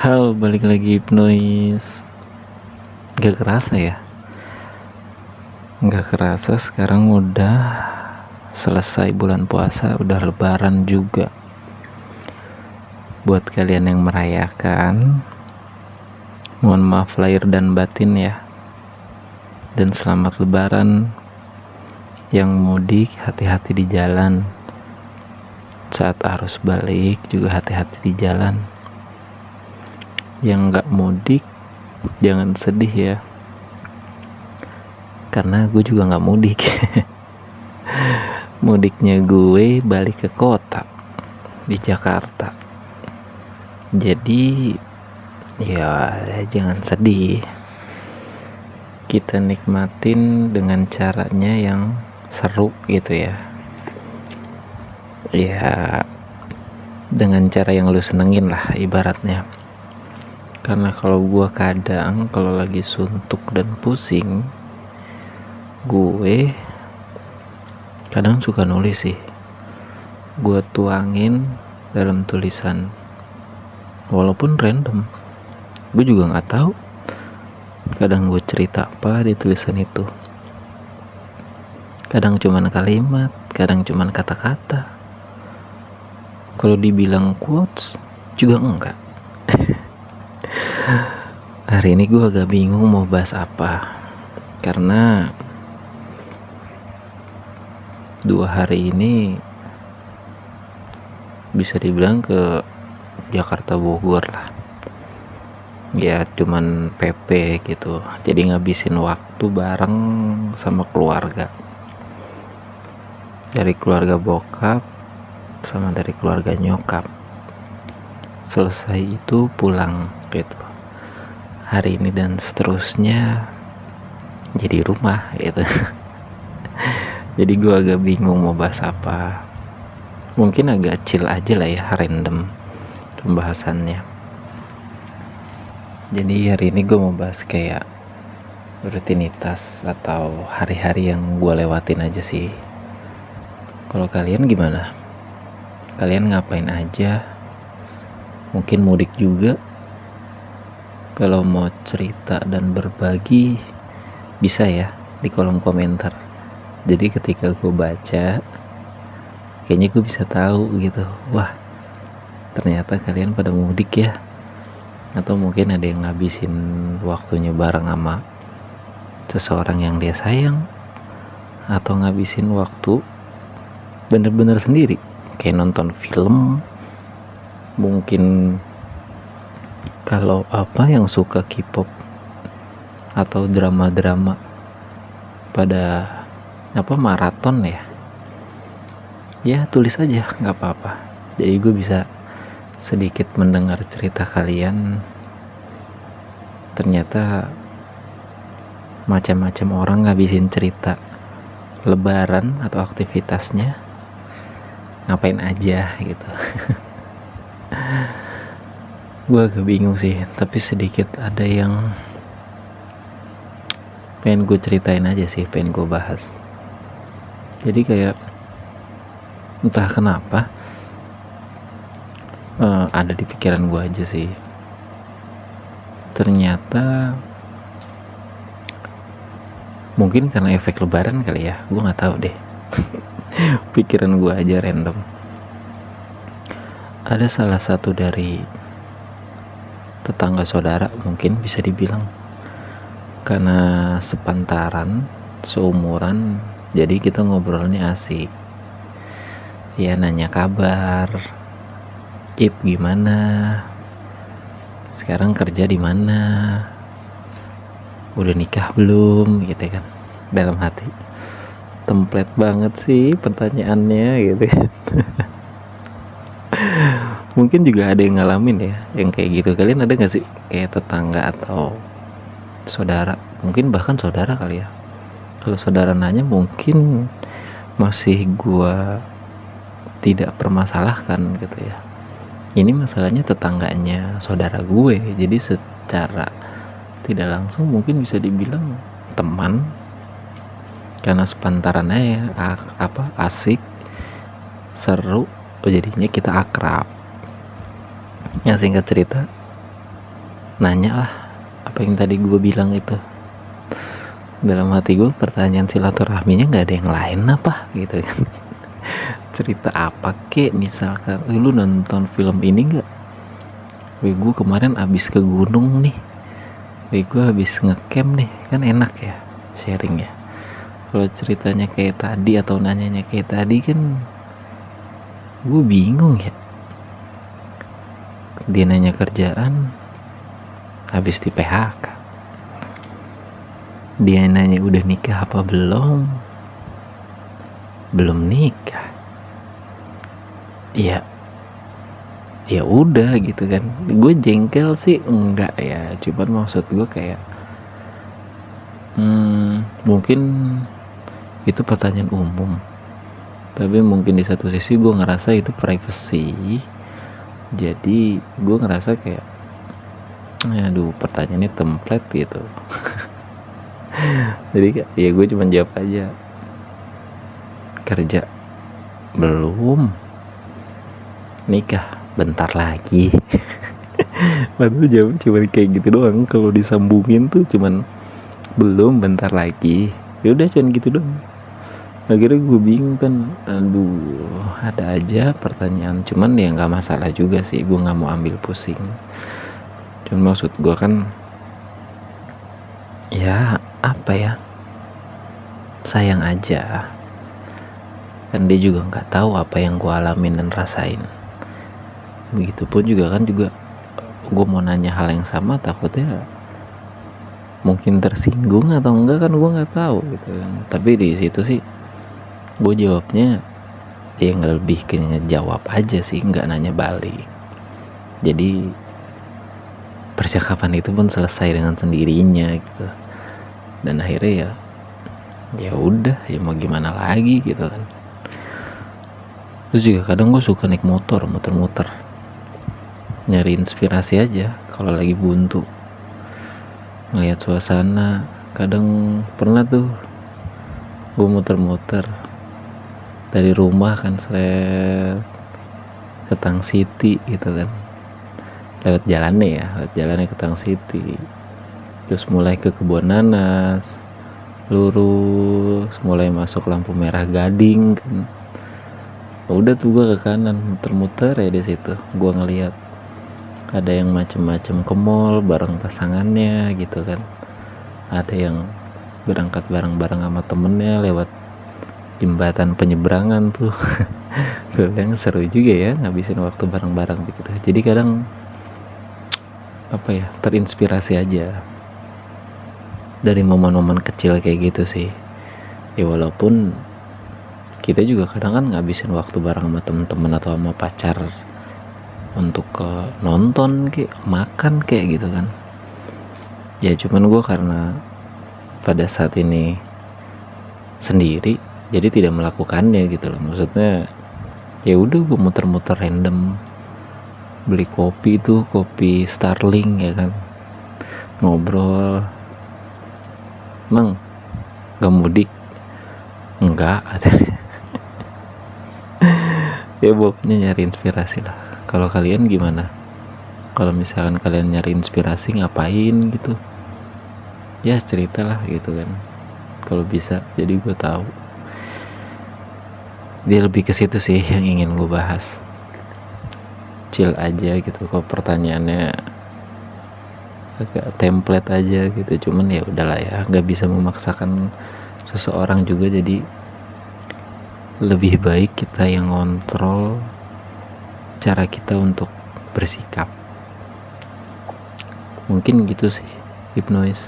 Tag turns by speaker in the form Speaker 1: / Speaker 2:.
Speaker 1: Halo, balik lagi Noise. Gak kerasa ya? Gak kerasa sekarang udah selesai bulan puasa, udah lebaran juga. Buat kalian yang merayakan, mohon maaf lahir dan batin ya. Dan selamat lebaran. Yang mudik, hati-hati di jalan. Saat arus balik juga hati-hati di jalan. Yang gak mudik, jangan sedih ya. Karena gue juga gak mudik. Mudiknya gue balik ke kota di Jakarta. Jadi ya jangan sedih. Kita nikmatin dengan caranya yang seru gitu ya. Ya dengan cara yang lu senengin lah ibaratnya. Karena kalau gue kadang kalau lagi suntuk dan pusing, gue kadang suka nulis sih. Gue tuangin dalam tulisan, walaupun random. Gue juga nggak tahu. Kadang gue cerita apa di tulisan itu. Kadang cuman kalimat, kadang cuman kata-kata. Kalau dibilang quotes juga enggak. Hari ini gue agak bingung mau bahas apa. Karena 2 hari ini bisa dibilang ke Jakarta Bogor lah. Ya cuman PP gitu. Jadi ngabisin waktu bareng sama keluarga. Dari keluarga bokap sama dari keluarga nyokap. Selesai itu pulang gitu. Hari ini dan seterusnya jadi rumah gitu. Jadi gue agak bingung mau bahas apa. Mungkin agak chill aja lah ya, random pembahasannya. Jadi hari ini gue mau bahas kayak rutinitas atau hari-hari yang gue lewatin aja sih. Kalau kalian gimana? Kalian ngapain aja? Mungkin mudik juga. Kalau mau cerita dan berbagi bisa ya di kolom komentar. Jadi ketika gue baca, kayaknya gue bisa tahu gitu. Wah, ternyata kalian pada mudik ya. Atau mungkin ada yang ngabisin waktunya bareng sama seseorang yang dia sayang, atau ngabisin waktu bener-bener sendiri kayak nonton film. Mungkin kalau yang suka K-pop atau drama-drama pada maraton ya tulis aja, nggak apa-apa. Jadi gue bisa sedikit mendengar cerita kalian. Ternyata macam-macam orang ngabisin cerita lebaran atau aktivitasnya ngapain aja gitu. Gue agak bingung sih, tapi sedikit ada yang pengen gue ceritain aja sih, pengen gue bahas. Jadi kayak entah kenapa ada di pikiran gue aja sih. Ternyata mungkin karena efek lebaran kali ya, gue nggak tahu deh. Pikiran gue aja random. Ada salah satu dari tetangga saudara, mungkin bisa dibilang, karena sepantaran, seumuran, jadi kita ngobrolnya asik. Ya nanya kabar, Ip gimana, sekarang kerja di mana, udah nikah belum, gitu kan. Dalam hati, template banget sih pertanyaannya gitu. Mungkin juga ada yang ngalamin ya yang kayak gitu. Kalian ada gak sih kayak tetangga atau saudara, mungkin bahkan saudara kali ya. Kalau saudara nanya mungkin masih gua tidak permasalahkan gitu ya. Ini masalahnya tetangganya saudara gue, jadi secara tidak langsung mungkin bisa dibilang teman, karena sepantarannya ya asik, seru, jadinya kita akrab. Ya singkat cerita, nanya lah apa yang tadi gue bilang itu. Dalam hati gue pertanyaan silaturahminya nggak ada yang lain apa gitu kan. Cerita apa kek, misalkan lu nonton film ini nggak, gue kemarin abis ke gunung nih, gue habis ngecamp nih, kan enak ya sharing ya. Kalau ceritanya kayak tadi atau nanyanya kayak tadi kan gue bingung ya. Dia nanya kerjaan habis di PHK, dia nanya udah nikah apa belum nikah. Ya udah gitu kan. Gue jengkel sih enggak ya, cuman maksud gue kayak mungkin itu pertanyaan umum, tapi mungkin di satu sisi gue ngerasa itu privacy. Jadi gue ngerasa kayak aduh pertanyaannya template gitu. Jadi ya gue cuma jawab aja kerja belum, nikah bentar lagi. Padahal jawab cuma kayak gitu doang. Kalau disambungin tuh cuman belum, bentar lagi. Ya udah cuman gitu doang. Akhirnya gue bingung kan, aduh ada aja pertanyaan. Cuman ya nggak masalah juga sih, gue nggak mau ambil pusing. Cuman maksud gue kan ya apa ya, sayang aja kan dia juga nggak tahu apa yang gue alamin dan rasain. Begitupun juga kan juga gue mau nanya hal yang sama, takutnya mungkin tersinggung atau enggak kan gue nggak tahu gitu kan. Tapi di situ sih gue jawabnya ya lebih ke ngejawab aja sih, nggak nanya balik. Jadi percakapan itu pun selesai dengan sendirinya gitu. Dan akhirnya ya udah ya mau gimana lagi gitu kan. Terus juga kadang gue suka naik motor, muter-muter, nyari inspirasi aja kalau lagi buntu, ngeliat suasana. Kadang pernah tuh gue muter-muter dari rumah kan, ke Tang City gitu kan, lewat jalannya ke Tang City, terus mulai ke Kebun Nanas, lurus mulai masuk lampu merah Gading kan. Udah tuh gue ke kanan, muter-muter ya. Di situ gue ngeliat ada yang macem-macem ke mall bareng pasangannya gitu kan, ada yang berangkat bareng-bareng sama temennya lewat jembatan penyeberangan tuh. Gue bilang seru juga ya ngabisin waktu bareng-bareng gitu. Jadi kadang apa ya, terinspirasi aja dari momen-momen kecil kayak gitu sih ya. Walaupun kita juga kadang kan ngabisin waktu bareng sama temen-temen atau sama pacar untuk ke nonton kayak makan kayak gitu kan ya. Cuman gue karena pada saat ini sendiri jadi tidak melakukannya gitu loh. Maksudnya ya udah gue muter-muter random, beli kopi tuh, kopi Starling ya kan, ngobrol. Emang gak mudik? Enggak ada. Ya pokoknya nyari inspirasi lah. Kalau kalian gimana? Kalau misalkan kalian nyari inspirasi ngapain gitu ya, ceritalah gitu kan kalau bisa. Jadi gue tahu dia lebih ke situ sih yang ingin gue bahas. Chill aja gitu. Kalau pertanyaannya agak template aja gitu, cuman ya udahlah ya, nggak bisa memaksakan seseorang juga. Jadi lebih baik kita yang ngontrol cara kita untuk bersikap. Mungkin gitu sih, Hypnoise.